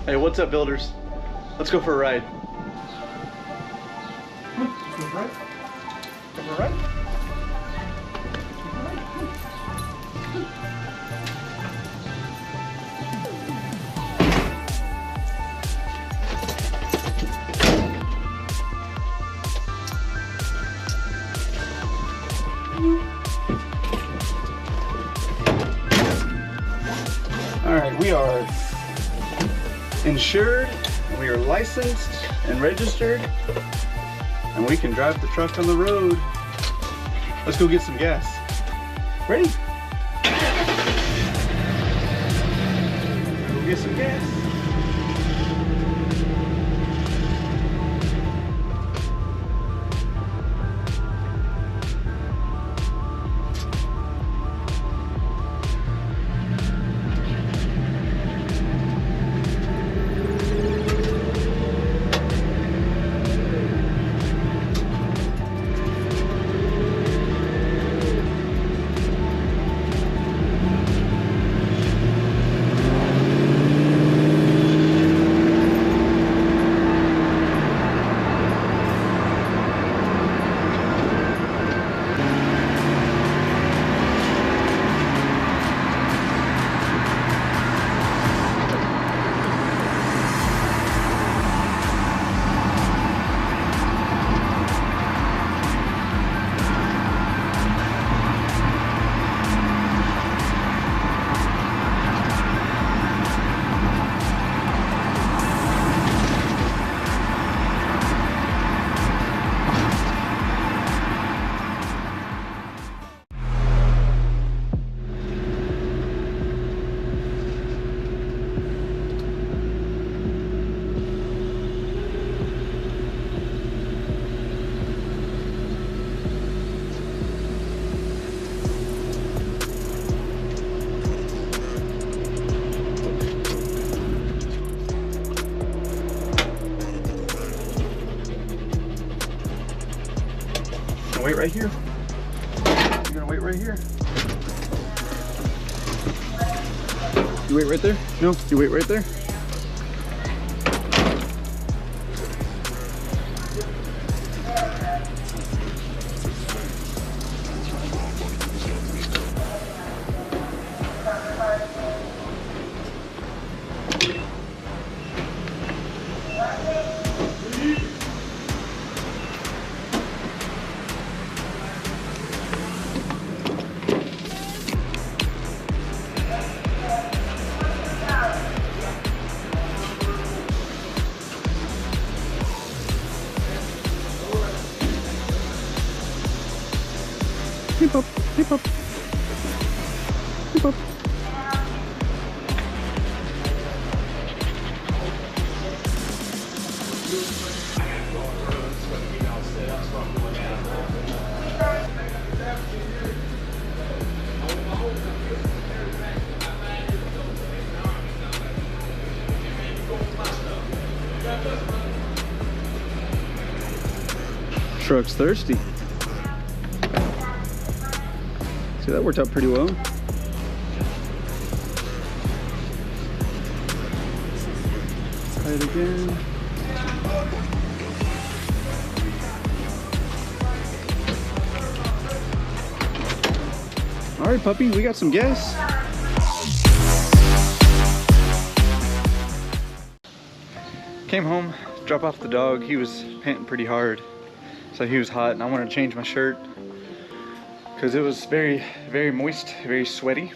Hey, what's up, builders? Let's go for a ride. Go for a ride? Go for a ride? All right, we are insured, we are licensed and registered, and we can drive the truck on the road. Let's go get some gas. Ready? Go get some gas. Wait right here. You're gonna wait right here. You wait right there? No, you wait right there. Hip up, hip up, hip up. Truck's thirsty. See, that worked out pretty well. Try it again. All right, puppy, we got some gas. Came home, drop off the dog. He was panting pretty hard, so he was hot, and I wanted to change my shirt because it was very, very moist, very sweaty.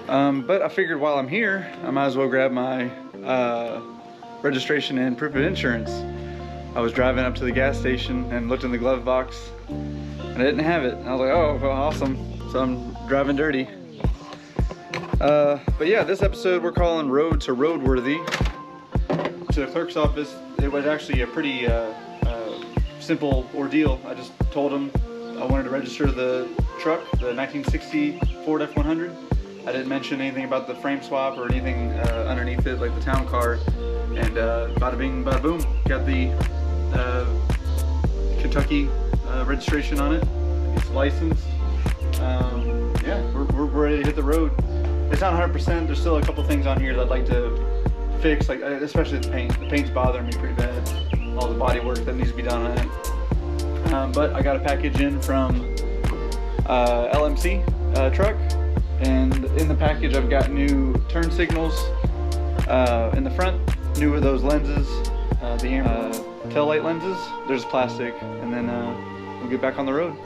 But I figured while I'm here, I might as well grab my registration and proof of insurance. I was driving up to the gas station and looked in the glove box, and I didn't have it. And I was like, oh, well, awesome. So I'm driving dirty. But yeah, this episode we're calling Road to Roadworthy. To the clerk's office, it was actually a pretty simple ordeal. I just told him I wanted to register the truck, the 1960 Ford F100. I didn't mention anything about the frame swap or anything underneath it, like the town car. And bada bing, bada boom, got the Kentucky registration on it. It's licensed. Yeah, we're ready to hit the road. It's not 100%. There's still a couple things on here that I'd like to fix, like especially the paint. The paint's bothering me pretty bad. All the body work that needs to be done on it. But I got a package in from LMC truck, and in the package I've got new turn signals in the front, new with those lenses, the tail light lenses. There's plastic, and then we'll get back on the road.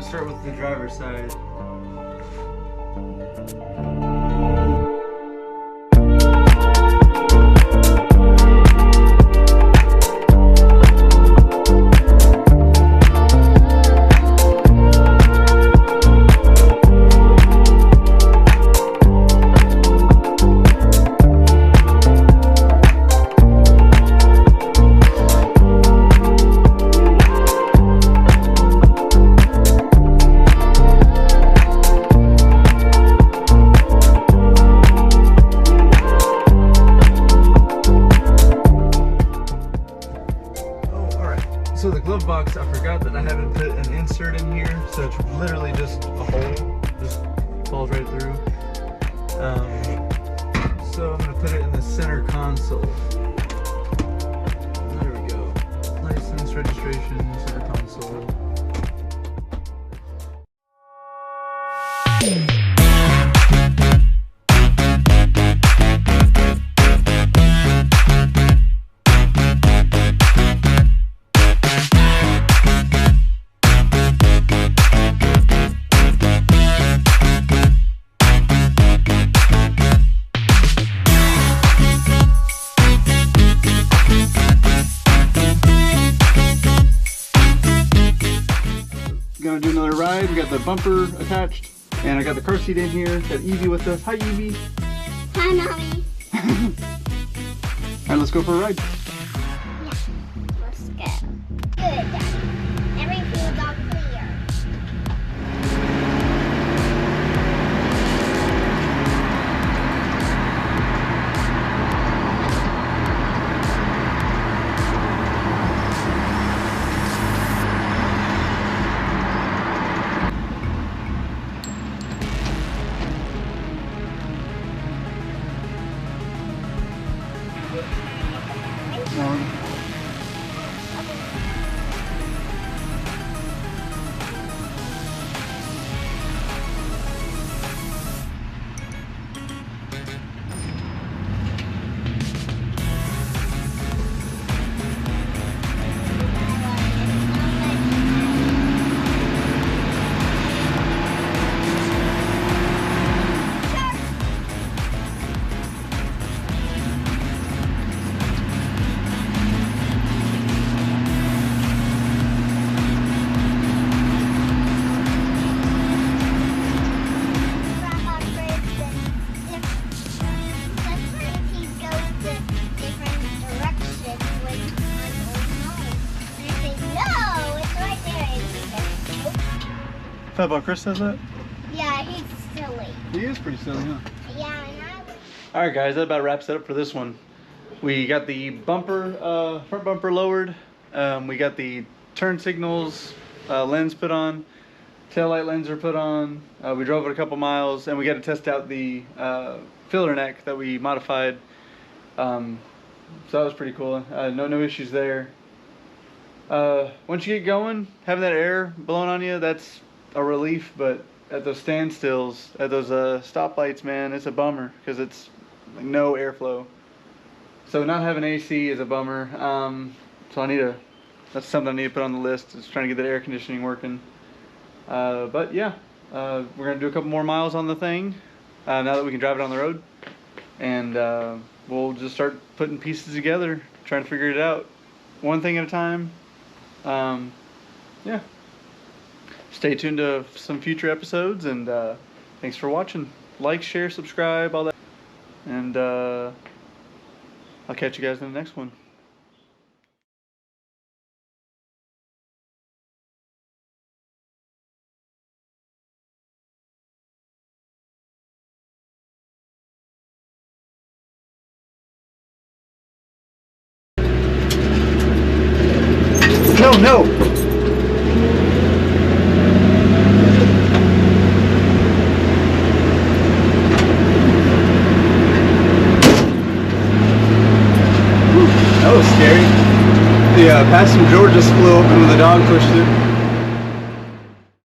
Start with the driver's side. So the glove box, I forgot that I haven't put an insert in here, so it's literally just a hole, just falls right through. So I'm gonna put it in the center console. There we go. License, registration, center console. Gonna do another ride. We got the bumper attached, and I got the car seat in here. Got Evie with us. Hi, Evie. Hi, Mommy. All right, let's go for a ride. Yeah, let's go. Good, Daddy. Everything's all clear. Thought about Chris says that? Yeah, he's silly. He is pretty silly, huh? Yeah, and I was... Alright guys, that about wraps it up for this one. We got the bumper, front bumper lowered. We got the turn signals lens put on. Tail light lens are put on. We drove it a couple miles, and we got to test out the filler neck that we modified. So that was pretty cool. No issues there. Once you get going, having that air blowing on you, that's a relief. But at those standstills, at those stoplights, man, it's a bummer because it's like no airflow. So not having AC is a bummer. So that's something I need to put on the list, is trying to get that air conditioning working. But yeah, we're gonna do a couple more miles on the thing now that we can drive it on the road, and we'll just start putting pieces together, trying to figure it out one thing at a time. Yeah, stay tuned to some future episodes, and thanks for watching. Like, share, subscribe, all that, and I'll catch you guys in the next one. The passenger door just flew open when the dog pushed it.